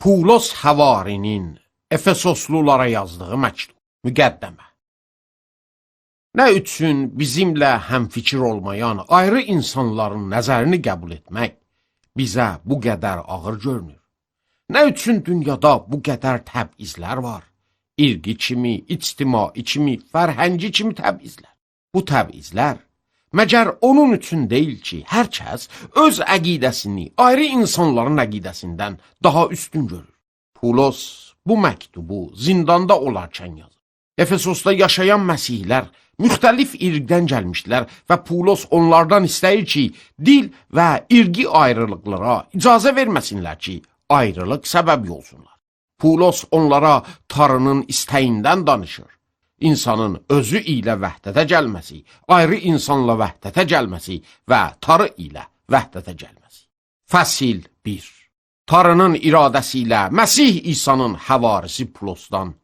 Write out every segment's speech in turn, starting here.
Pulos Həvarinin Efesoslulara yazdığı məktub, müqəddəmə. Nə üçün bizimlə həmfikir olmayan ayrı insanların nəzərini qəbul etmək bizə bu qədər ağır görünür? Nə üçün dünyada bu qədər təbizlər var? İrqi kimi, ictimai kimi, fərhəngi kimi təbizlər. Bu təbizlər məgər onun üçün deyil ki, hər kəs öz əqidəsini ayrı insanların əqidəsindən daha üstün görür. Pulos bu məktubu zindanda olarkən yazır. Efesosda yaşayan məsihlər müxtəlif irqdən gəlmişlər və Pulos onlardan istəyir ki, dil və irqi ayrılıqlara icazə verməsinlər ki, ayrılıq səbəbi olsunlar. Pulos onlara Tanrının istəyindən danışır. İnsanın özü ilə vəhdətə gəlməsi, ayrı insanla vəhdətə gəlməsi və Tanrı ilə vəhdətə gəlməsi. Fəsil 1. Tanrının iradəsi ilə Məsih İsa'nın həvarisi Pulosdan,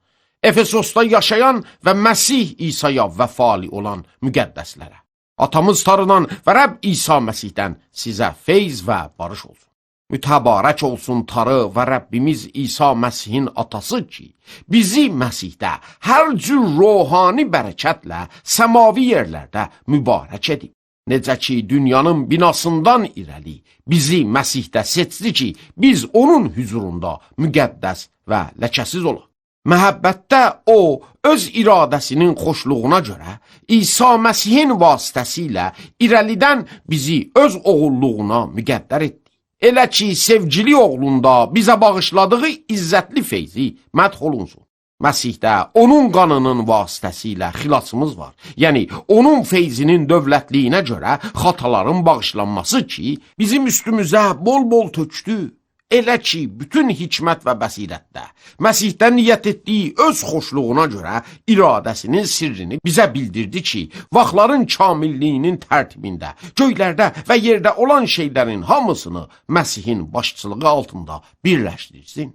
Efesosda yaşayan və Məsih İsa'ya vəfali olan müqəddəslərə, atamız Tanrıdan və Rəbb İsa Məsihdən sizə feyz və barış olsun. Mütəbarək olsun Tanrı və Rəbbimiz İsa Məsihin atası ki, bizi Məsihdə hər cür ruhani bərəkətlə səmavi yerlərdə mübarək edib. Necə ki, dünyanın binasından irəli bizi Məsihdə seçdi ki, biz onun hüzurunda müqəddəs və ləkəsiz olaq. Məhəbbətdə o, öz iradəsinin xoşluğuna görə İsa Məsihin vasitəsilə irəlidən bizi öz oğulluğuna müqəddər etdi. Elə ki, sevgili oğlunda bizə bağışladığı izzətli feyzi mədh olunsun. Məsihdə onun qanının vasitəsilə xilasımız var. Yəni, onun feyzinin dövlətliyinə görə xataların bağışlanması ki, bizim üstümüzə bol-bol tökdü. Elə ki, bütün hikmət və bəsirətdə Məsihdən niyyət etdiyi öz xoşluğuna görə iradəsinin sirrini bizə bildirdi ki, vaxtların kamilliyinin tərtibində, göylərdə və yerdə olan şeylərin hamısını Məsihin başçılığı altında birləşdirsin.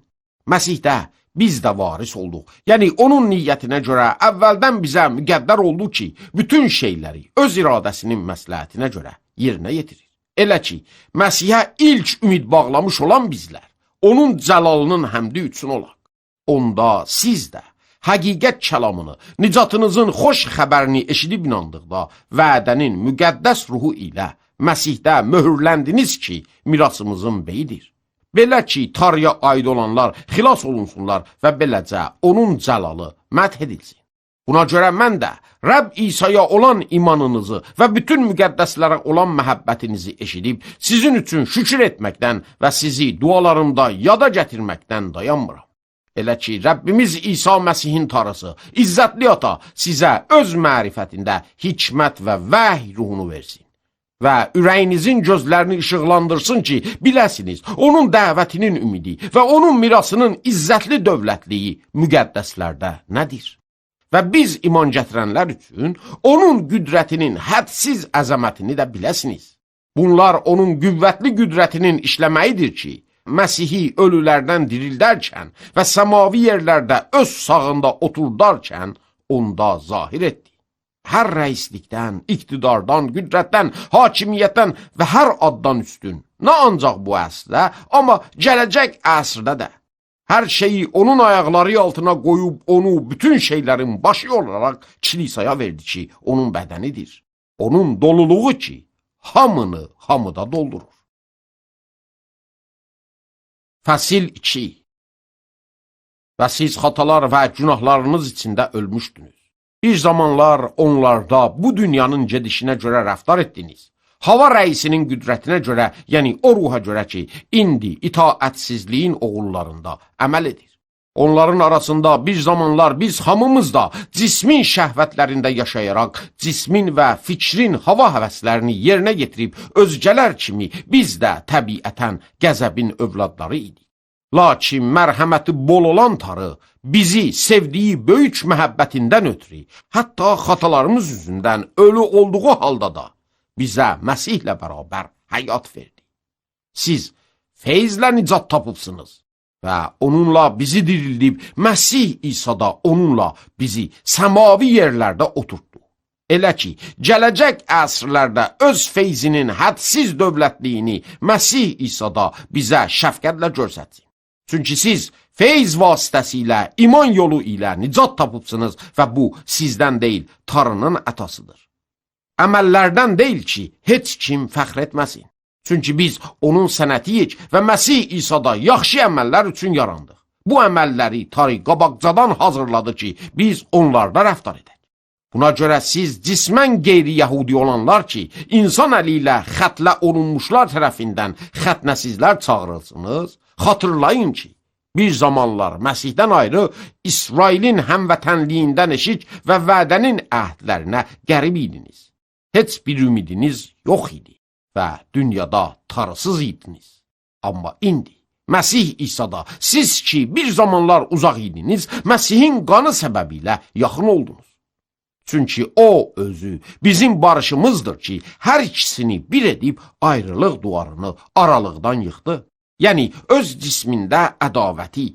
Məsihdə biz də varis olduq. Yəni, onun niyyətinə görə əvvəldən bizə müqəddər oldu ki, bütün şeyləri öz iradəsinin məsləhətinə görə yerinə yetirir. Elə ki, Məsihə ilk ümid bağlamış olan bizlər, onun cəlalının həmdi üçün olaq. Onda siz də həqiqət kəlamını, nicatınızın xoş xəbərini eşidib inandıqda, vədənin müqəddəs ruhu ilə Məsihdə möhürləndiniz ki, mirasımızın beyidir. Belə ki, Tanrıya aid olanlar xilas olunsunlar və beləcə onun cəlalı məth edilsin. Buna görə mən də Rəbb İsa'ya olan imanınızı və bütün müqəddəslərə olan məhəbbətinizi eşidib, sizin üçün şükür etməkdən və sizi dualarımda yada gətirməkdən dayanmıram. Elə ki, Rəbbimiz İsa Məsihin Tanrısı, İzzətli Ata sizə öz mərifətində hikmət və vəhy ruhunu versin və ürəyinizin gözlərini işıqlandırsın ki, biləsiniz, onun dəvətinin ümidi və onun mirasının izzətli dövlətliyi müqəddəslərdə nədir? Və biz iman gətirənlər üçün onun qüdrətinin hədsiz əzəmətini də biləsiniz. Bunlar onun qüvvətli qüdrətinin işləməyidir ki, Məsihi ölülərdən dirildərkən və səmavi yerlərdə öz sağında oturdarkən onda zahir etdi. Hər rəislikdən, iqtidardan, qüdrətdən, hakimiyyətdən və hər addan üstün, nə ancaq bu əsrdə, amma gələcək əsrdə də. Hər şeyi onun ayaqları altına qoyub onu bütün şeylərin başı olaraq kilisaya verdi ki, onun bədənidir. Onun doluluğu ki, hamını hamıda doldurur. Fəsil 2. Və siz xatalar və günahlarınız içində ölmüşdünüz. Bir zamanlar onlarda bu dünyanın gedişinə görə rəftar etdiniz. Hava rəisinin qüdrətinə görə, yəni o ruha görə ki, indi itaətsizliyin oğullarında əməl edir. Onların arasında bir zamanlar biz hamımız da cismin şəhvətlərində yaşayaraq, cismin və fikrin hava həvəslərini yerinə getirib, özgələr kimi biz də təbiətən qəzəbin övladları idik. Lakin mərhəməti bol olan Tanrı bizi sevdiyi böyük məhəbbətindən ötürü, hətta xatalarımız yüzündən ölü olduğu halda da bizə Məsihlə bərabər həyat verdi. Siz feyzlə nicat tapıbsınız və onunla bizi dirildib, Məsih İsa'da onunla bizi səmavi yerlərdə oturtdu. Elə ki, gələcək əsrlərdə öz feyzinin hədsiz dövlətliyini Məsih İsa'da bizə şəfqətlə görsətsin. Çünki siz feyz vasitəsilə, iman yolu ilə nicat tapıbsınız və bu sizdən deyil, Tanrının ətasıdır. Əməllərdən deyil ki, heç kim fəxr etməsin. Çünki biz onun sənətiyik və Məsih İsa'da yaxşı əməllər üçün yarandıq. Bu əməlləri Tanrı qabaqcadan hazırladı ki, biz onlarda rəftar edək. Buna görə siz cismən qeyri-yəhudi olanlar ki, insan əli ilə xətlə olunmuşlar tərəfindən xətnəsizlər çağırılsınız, xatırlayın ki, bir zamanlar Məsihdən ayrı İsrailin həmvətənliyindən eşik və vədənin əhdlərinə qərib idiniz. Heç bir ümidiniz yox idi və dünyada tarısız idiniz. Amma indi Məsih İsa'da siz ki bir zamanlar uzaq idiniz, Məsihin qanı səbəbilə yaxın oldunuz. Çünki o özü bizim barışımızdır ki, hər ikisini bir edib ayrılıq duvarını aralıqdan yıxdı. Yəni, öz cismində ədavəti,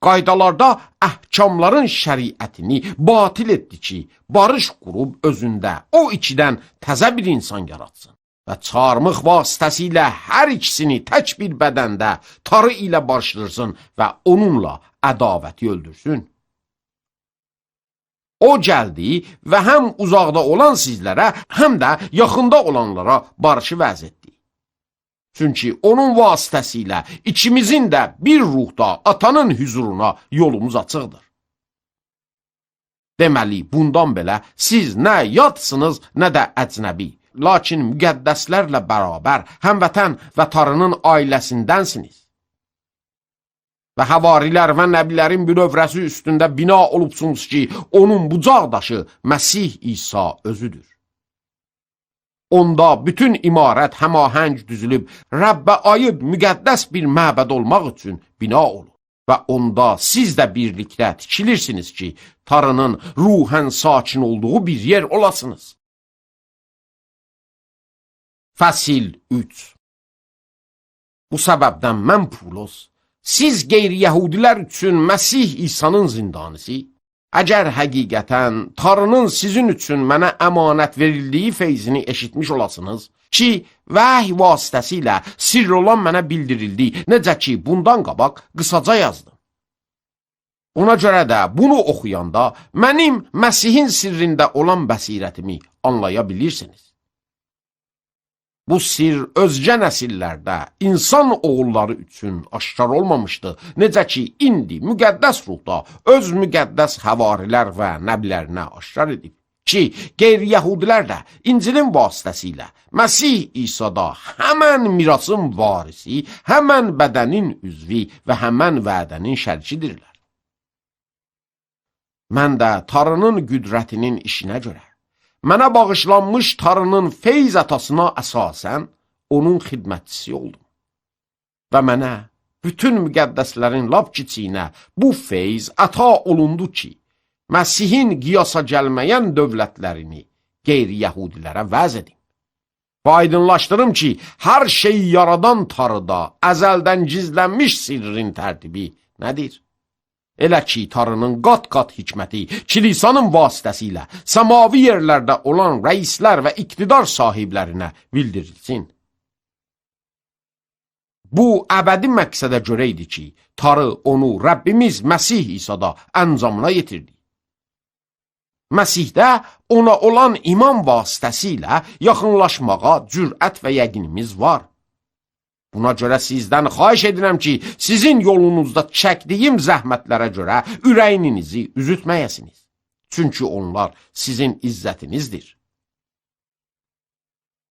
qaydalarda əhkamların şəriətini batil etdi ki, barış qurub özündə o ikidən təzə bir insan yaratsın və çarmıq vasitəsilə hər ikisini tək bir bədəndə Tanrı ilə barışdırsın və onunla ədavəti öldürsün. O gəldi və həm uzaqda olan sizlərə, həm də yaxında olanlara barışı vəz etdi. Çünki onun vasitəsilə ikimizin də bir ruhda atanın hüzuruna yolumuz açıqdır. Deməli, bundan belə siz nə yadsınız, nə də əcnəbi, lakin müqəddəslərlə bərabər həmvətən və Tanrının ailəsindənsiniz. Və həvarilər və nəbilərin bünövrəsi üstündə bina olubsunuz ki, onun bucaqdaşı Məsih İsa özüdür. Onda bütün imarət həmahəng düzülüb, Rəbbə aid müqəddəs bir məbəd olmaq üçün bina olur. Və onda siz də birlikdə tikilirsiniz ki, Tanrının ruhən sakin olduğu bir yer olasınız. Fəsil 3. Bu səbəbdən mən Pulos, siz qeyri-yəhudilər üçün Məsih İsa'nın zindanisi, əgər həqiqətən Tanrının sizin üçün mənə əmanət verildiyi feyzini eşitmiş olasınız ki, vəhy vasitəsilə sirr olan mənə bildirildi, necə ki, bundan qabaq qısaca yazdım. Ona görə də bunu oxuyanda mənim Məsihin sirrində olan bəsirətimi anlaya bilirsiniz. Bu sir özgə nəsillərdə insan oğulları üçün aşkar olmamışdı. Necə ki, indi müqəddəs ruhda öz müqəddəs həvarilər və nəblərinə aşkar edib. Ki, qeyri-yəhudilər də İncilin vasitəsilə Məsih İsa'da həmən mirasın varisi, həmən bədənin üzvi və həmən vədənin şərkidirlər. Mən də Tanrının qüdrətinin işinə görə mənə bağışlanmış Tanrının feyz atasına əsasən onun xidmətçisi oldum. Və mənə bütün müqəddəslərin lap kiçiyinə bu feyz ata olundu ki, Məsihin qiyasa gəlməyən dövlətlərini qeyri-yəhudilərə vəz edim. Və aydınlaşdırım ki, hər şeyi yaradan Tanrıda əzəldən gizlənmiş sirrin tərtibi nədir? Elə ki, Tanrının qat-qat hikməti kilisanın vasitəsilə səmavi yerlərdə olan rəislər və iqtidar sahiblərinə bildirilsin. Bu, əbədi məqsədə görə idi ki, Tanrı onu Rəbbimiz Məsih İsa'da əncamına yetirdi. Məsihdə ona olan iman vasitəsilə yaxınlaşmağa cürət və yəqinimiz var. Buna görə sizdən xahiş edirəm ki, sizin yolunuzda çəkdiyim zəhmətlərə görə ürəyinizi üzütməyəsiniz. Çünki onlar sizin izzətinizdir.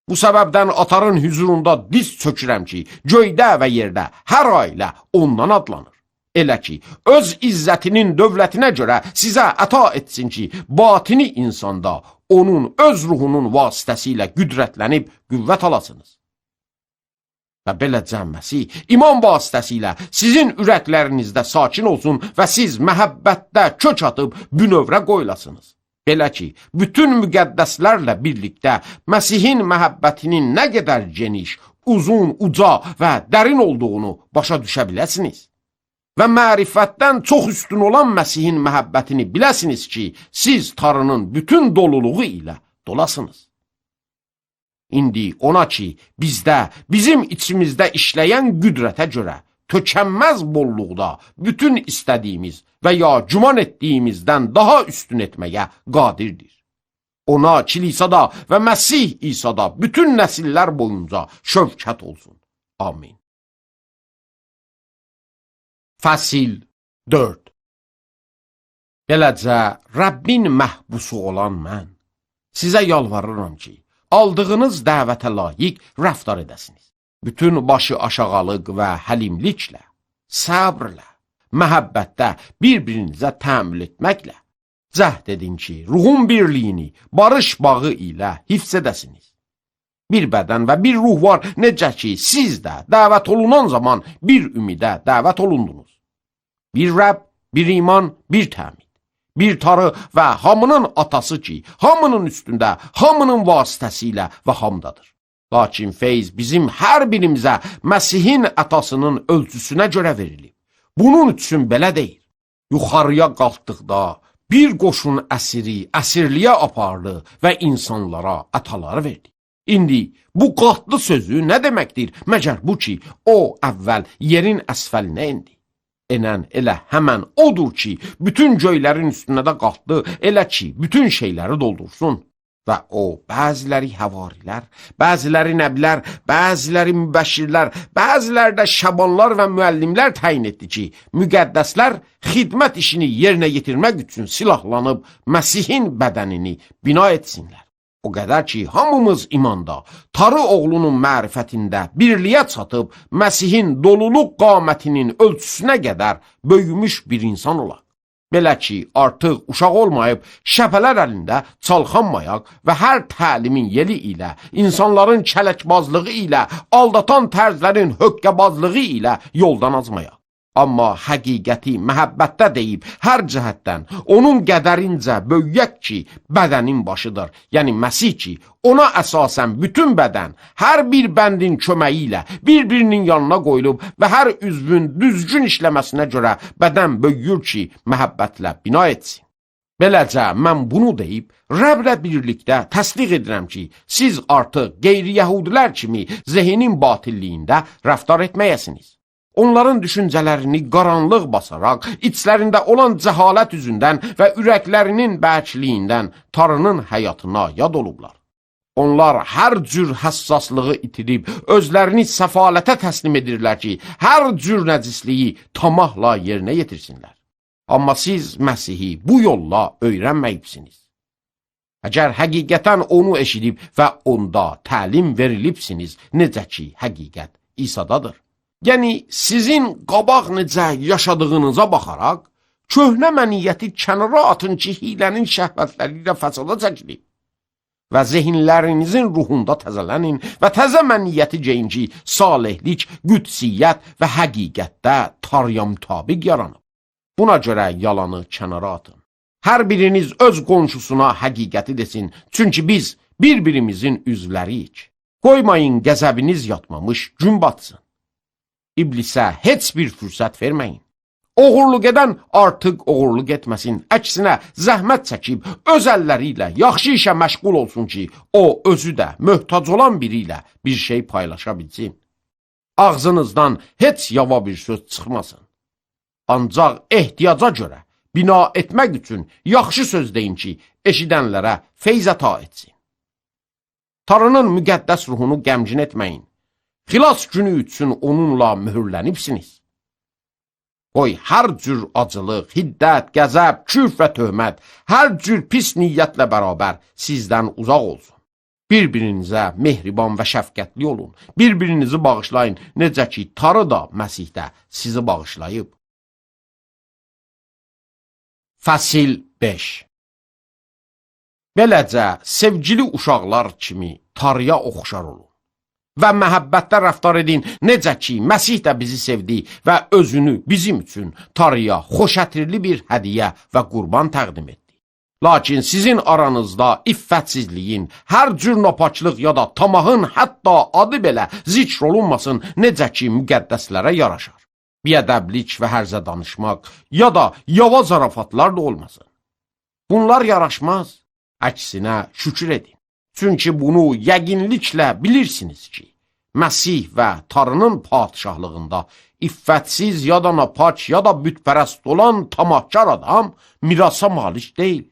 Bu səbəbdən atanın hüzurunda diz çökürəm ki, göydə və yerdə hər ailə ondan adlanır. Elə ki, öz izzətinin dövlətinə görə sizə əta etsin ki, batini insanda onun öz ruhunun vasitəsilə qüdrətlənib qüvvət alasınız. Və beləcə Məsih iman vasitəsilə sizin ürəklərinizdə sakin olsun və siz məhəbbətdə kök atıb bünövrə qoyulasınız. Belə ki, bütün müqəddəslərlə birlikdə Məsihin məhəbbətinin nə qədər geniş, uzun, uca və dərin olduğunu başa düşə biləsiniz. Və mərifətdən çox üstün olan Məsihin məhəbbətini biləsiniz ki, siz Tanrının bütün doluluğu ilə dolasınız. İndi ona ki, bizdə, bizim içimizdə işləyən qüdrətə görə tökənməz bolluqda bütün istədiyimiz və ya güman etdiyimizdən daha üstün etməyə qadirdir. Ona kilisada və Məsih İsa'da bütün nəsillər boyunca şövkət olsun. Amin. Fəsil 4. Beləcə, Rəbbin məhbusu olan mən sizə yalvarıram ki, aldığınız dəvətə layiq rəftar edəsiniz. Bütün başı aşağılıq və həlimliklə, səbrlə, məhəbbətdə bir-birinizə təmül etməklə, cəhd edin ki, ruhun birliyini barış bağı ilə hifz edəsiniz. Bir bədən və bir ruh var, necə ki, siz də dəvət olunan zaman bir ümidə dəvət olundunuz. Bir Rəbb, bir iman, bir təmid. Bir Tanrı və hamının atası ki, hamının üstündə, hamının vasitəsilə və hamdadır. Lakin feyz bizim hər birimizə Məsihin ətasının ölçüsünə görə verilib. Bunun üçün belə deyir. Yuxarıya qalxdıqda bir qoşun əsiri əsirliyə apardı və insanlara ətaları verdi. İndi bu qalxdı sözü nə deməkdir? Məgər bu ki, o əvvəl yerin əsfəlinə indi. Enən elə həmən odur ki, bütün göylərin üstünə də qalxdı, elə ki, bütün şeyləri doldursun. Və o, bəziləri həvarilər, bəziləri nəbilər, bəziləri mübəşirlər, bəziləri də şabanlar və müəllimlər təyin etdi ki, müqəddəslər xidmət işini yerinə yetirmək üçün silahlanıb Məsihin bədənini bina etsinlər. O qədər ki, hamımız imanda, Tanrı oğlunun mərifətində birliyə çatıb, Məsihin doluluq qamətinin ölçüsünə qədər böyümüş bir insan olaq. Belə ki, artıq uşaq olmayıb, şəpələr əlində çalxanmayaq və hər təlimin yeli ilə, insanların kələkbazlığı ilə, aldatan tərzlərin höqqəbazlığı ilə yoldan azmayaq. Amma həqiqəti məhəbbətdə deyib, hər cəhətdən onun qədərincə böyüyək ki, bədənin başıdır, yəni Məsih ki, ona əsasən bütün bədən, hər bir bəndin köməyi ilə bir-birinin yanına qoyulub və hər üzvün düzgün işləməsinə görə bədən böyüyür ki, məhəbbətlə bina etsin. Beləcə, mən bunu deyib, Rəblə birlikdə təsdiq edirəm ki, siz artıq qeyri-yəhudilər kimi zehnin batilliyində rəftar etməyəsiniz. Onların düşüncələrini qaranlıq basaraq, içlərində olan cəhalət üzündən və ürəklərinin bərkliyindən Tanrının həyatına yad olublar. Onlar hər cür həssaslığı itirib, özlərini səfalətə təslim edirlər ki, hər cür nəcisliyi tamahla yerinə yetirsinlər. Amma siz Məsihi bu yolla öyrənməyibsiniz. Əgər həqiqətən onu eşidib və onda təlim verilibsiniz, necə ki, həqiqət İsa'dadır. Yəni, sizin qabaq necə yaşadığınıza baxaraq, köhnə məniyyəti kənara atın ki, hilənin şəhvətləri ilə fəsada çəkilib. Və zehinlərinizin ruhunda təzələnin və təzə məniyyəti geyin ki, salihlik, qüdsiyyət və həqiqətdə Tanrıya mütabiq yaranıb. Buna görə yalanı kənara atın. Hər biriniz öz qonşusuna həqiqəti desin, çünki biz bir-birimizin üzvləriyik. Qoymayın qəzəbiniz yatmamış gün batsın. İblisə heç bir fürsət verməyin. Oğurluq edən artıq oğurluq etməsin, əksinə zəhmət çəkib öz əlləri ilə yaxşı işə məşğul olsun ki, o özü də möhtac olan biri ilə bir şey paylaşa bilsin. Ağzınızdan heç yava bir söz çıxmasın. Ancaq ehtiyaca görə bina etmək üçün yaxşı söz deyin ki, eşidənlərə feyz əta etsin. Tanrının müqəddəs ruhunu qəmgin etməyin. Xilas günü üçün onunla mühürlənibsiniz. Qoy hər cür acılıq, hiddət, qəzəb, küfr və töhmət, hər cür pis niyyətlə bərabər sizdən uzaq olsun. Bir-birinizə mehriban və şəfqətli olun. Bir-birinizi bağışlayın, necə ki, Tanrı da Məsihdə sizi bağışlayıb. Fəsil 5. Beləcə, sevgili uşaqlar kimi Tanrıya oxşar olun. Və məhəbbətdə rəftar edin, necə ki, Məsih də bizi sevdi və özünü bizim üçün Tanrıya xoşətirli bir hədiyyə və qurban təqdim etdi. Lakin sizin aranızda iffətsizliyin, hər cür napaçlıq ya da tamahın hətta adı belə zikr olunmasın, necə ki, müqəddəslərə yaraşar. Biədəblik və hərzə danışmaq ya da yava zarafatlar da olmasın. Bunlar yaraşmaz, əksinə şükür edin. Çünki bunu yəqinliklə bilirsiniz ki, Məsih və Tanrının padişahlığında iffətsiz ya da napaç ya da bütpərəst olan tamahkar adam mirasa malik deyil.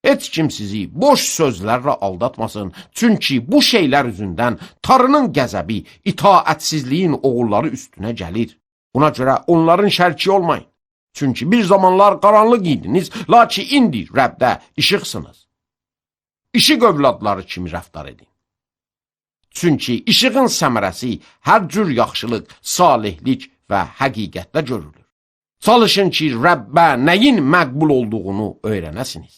Heç kim sizi boş sözlərlə aldatmasın. Çünki bu şeylər üzündən Tanrının qəzəbi, itaətsizliyin oğulları üstünə gəlir. Buna görə onların şərki olmayın. Çünki bir zamanlar qaranlıq idiniz, lakin indi Rəbdə işıqsınız. İşıq övladları kimi rəftar edin. Çünki işığın səmərəsi hər cür yaxşılıq, salihlik və həqiqətdə görülür. Çalışın ki, Rəbbə nəyin məqbul olduğunu öyrənəsiniz.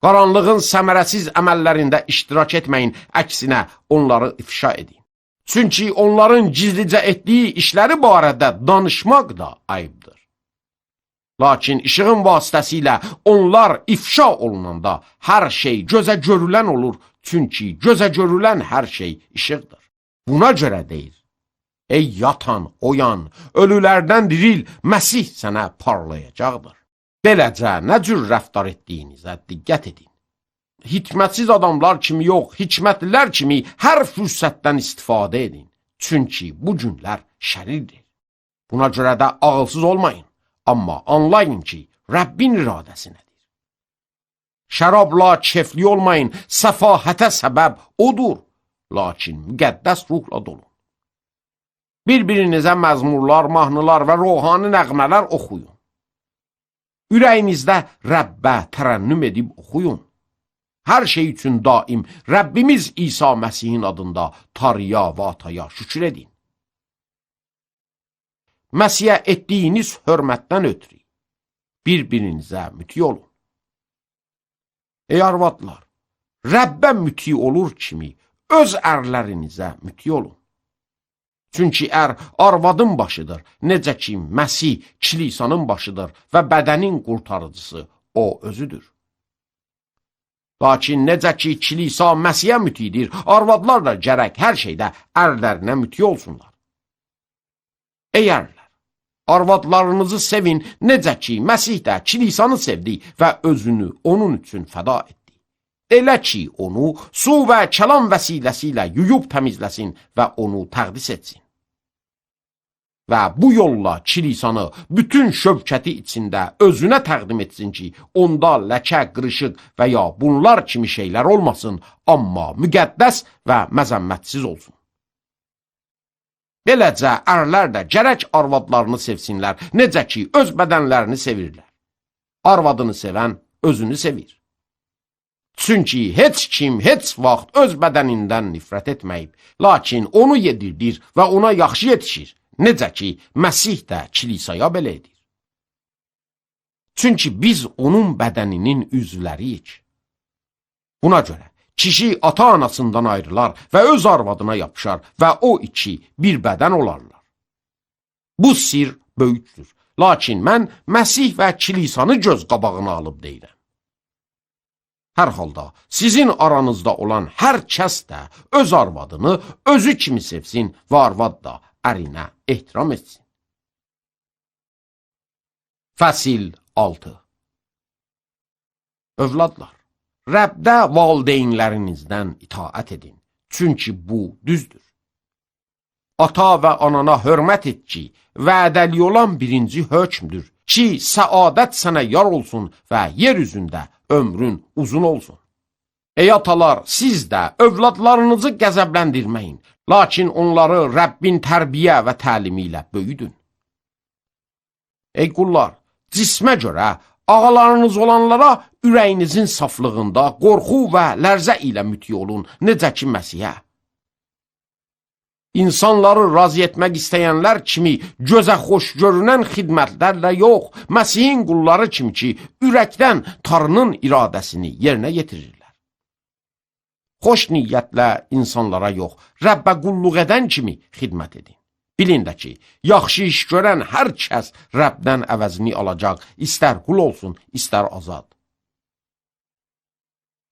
Qaranlığın səmərəsiz əməllərində iştirak etməyin, əksinə onları ifşa edin. Çünki onların gizlicə etdiyi işləri barədə danışmaq da ayıbdır. Lakin işığın vasitəsilə onlar ifşa olunanda hər şey gözə görülən olur, çünki gözə görülən hər şey işıqdır. Buna görə deyir, ey yatan, oyan, ölülərdən diril, Məsih sənə parlayacaqdır. Beləcə, nə cür rəftar etdiyinizə diqqət edin. Hikmətsiz adamlar kimi yox, hikmətlilər kimi hər fürsətdən istifadə edin. Çünki bu günlər şərirdir. Buna görə də ağılsız olmayın. Amma anlayın ki, Rəbbin iradəsi nədir? Şərabla kefli olmayın, səfahətə səbəb odur. Lakin müqəddəs ruhla dolun. Bir-birinizə məzmurlar, mahnılar və ruhani nəğmələr oxuyun. Ürəyinizdə Rəbbə tərənnüm edib oxuyun. Hər şey üçün daim Rəbbimiz İsa Məsihin adında Tanrıya və Ataya şükür edin. Məsihə etdiyiniz hörmətdən ötürü bir-birinizə müti olun. Ey arvadlar, Rəbbə müti olur kimi öz ərlərinizə müti olun. Çünki arvadın başıdır, necə ki Məsih kilisanın başıdır və bədənin qurtarıcısı o özüdür. Lakin necə ki kilisa Məsihə mütidir, arvadlar da gərək hər şeydə ərlərinə müti olsunlar. Ey ərlər, arvadlarınızı sevin, necə ki Məsih də kilisanı sevdi və özünü onun üçün fəda etdi. Elə ki onu su və kəlam vəsiləsi ilə yuyub təmizləsin və onu təqdis etsin. Və bu yolla kilisanı bütün şövkəti içində özünə təqdim etsin ki, onda ləkə, qırışıq və ya bunlar kimi şeylər olmasın, amma müqəddəs və məzəmmətsiz olsun. Beləcə, ərlər də gərək arvadlarını sevsinlər, necə ki, öz bədənlərini sevirlər. Arvadını sevən özünü sevir. Çünki heç kim heç vaxt öz bədənindən nifrət etməyib, lakin onu yedirdir və ona yaxşı yetişir. Necə ki, Məsih də kilisaya belə edir. Çünki biz onun bədəninin üzvləriyik. Buna görə, kişi ata-anasından ayrılar və öz arvadına yapışar və o iki bir bədən olarlar. Bu sir böyükdür. Lakin mən Məsih və kilisanı göz qabağına alıb deyirəm. Hər halda sizin aranızda olan hər kəs də öz arvadını özü kimi sevsin və arvad da ərinə ehtiram etsin. Fəsil 6. Övladlar, Rəbdə valideynlərinizdən itaət edin, çünki bu düzdür. Ata və anana hörmət et ki, vədəli olan birinci hökmdür ki, səadət sənə yar olsun və yer üzündə ömrün uzun olsun. Ey atalar, siz də övladlarınızı qəzəbləndirməyin, lakin onları Rəbbin tərbiyə və təlimi ilə böyüdün. Ey qullar, cismə görə ağalarınız olanlara ürəyinizin saflığında qorxu və lərzə ilə müti olun, necə ki Məsihə. İnsanları razı etmək istəyənlər kimi gözə xoş görünən xidmətlərlə yox, Məsihin qulları kimi ki, ürəkdən Tanrının iradəsini yerinə yetirirlər. Xoş niyyətlə insanlara yox, Rəbbə qulluq edən kimi xidmət edin. Bilin də ki, yaxşı iş görən hər kəs Rəbdən əvəzini alacaq, istər qul olsun, istər azad.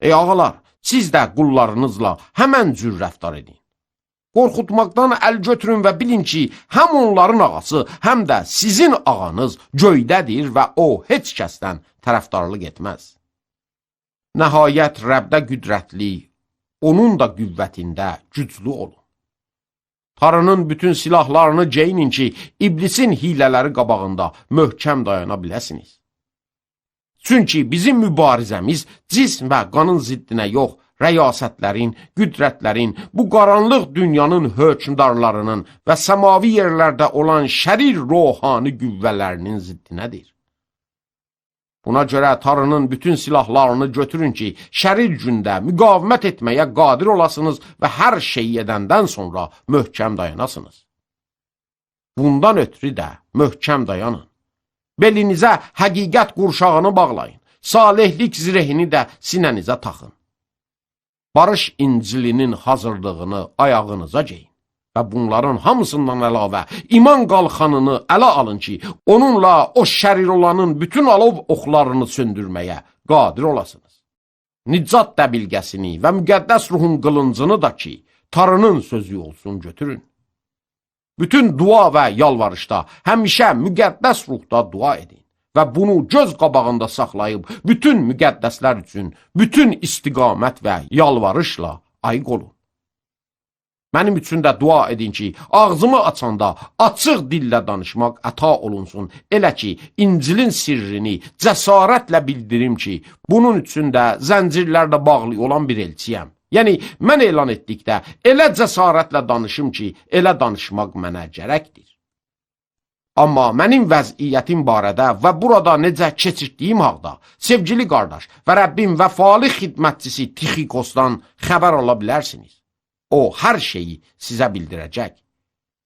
Ey ağalar, siz də qullarınızla həmən cür rəftar edin. Qorxutmaqdan əl götürün və bilin ki, həm onların ağası, həm də sizin ağanız göydədir və o heç kəsdən tərəfdarlıq etməz. Nəhayət Rəbdə qüdrətli, onun da qüvvətində güclü olun. Tarının bütün silahlarını geyinin ki, iblisin hilələri qabağında möhkəm dayana biləsiniz. Çünki bizim mübarizəmiz cism və qanın ziddinə yox, rəyasətlərin, qüdrətlərin, bu qaranlıq dünyanın hökmdarlarının və səmavi yerlərdə olan şərir ruhani qüvvələrinin ziddinədir. Buna görə Tanrının bütün silahlarını götürün ki, şərir gündə müqavimət etməyə qadir olasınız və hər şeyi edəndən sonra möhkəm dayanasınız. Bundan ötürü də möhkəm dayanın. Belinizə həqiqət qurşağını bağlayın, salihlik zirehini də sinənizə taxın. Barış İncilinin hazırlığını ayağınıza geyin və bunların hamısından əlavə iman qalxanını ələ alın ki, onunla o şərir olanın bütün alov oxlarını söndürməyə qadir olasınız. Nicat dəbilgəsini və müqəddəs ruhun qılıncını da ki, Tanrının sözü olsun götürün. Bütün dua və yalvarışda həmişə müqəddəs ruhda dua edin və bunu göz qabağında saxlayıb bütün müqəddəslər üçün bütün istiqamət və yalvarışla ayıq olun. Mənim üçün də dua edin ki, ağzımı açanda açıq dillə danışmaq əta olunsun. Elə ki, İncilin sirrini cəsarətlə bildirim ki, bunun üçün də zəncirlərlə bağlı olan bir elçiyəm. Yəni, mən elan etdikdə elə cəsarətlə danışım ki, elə danışmaq mənə gərəkdir. Amma mənim vəziyyətim barədə və burada necə keçirdiyim haqda sevgili qardaş və Rəbbim vəfalı xidmətçisi Tixikosdan xəbər ala bilərsiniz. O, hər şeyi sizə bildirəcək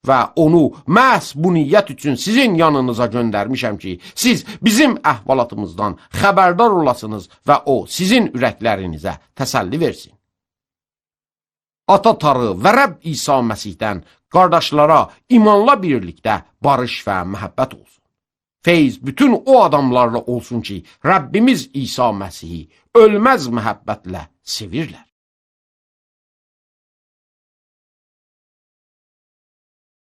və onu məhz bu niyyət üçün sizin yanınıza göndərmişəm ki, siz bizim əhvalatımızdan xəbərdar olasınız və o, sizin ürəklərinizə təsəlli versin. Ata Tarı və Rəbb İsa Məsihdən qardaşlara imanla birlikdə barış və məhəbbət olsun. Feyz bütün o adamlarla olsun ki, Rəbbimiz İsa Məsihi ölməz məhəbbətlə sevirlər.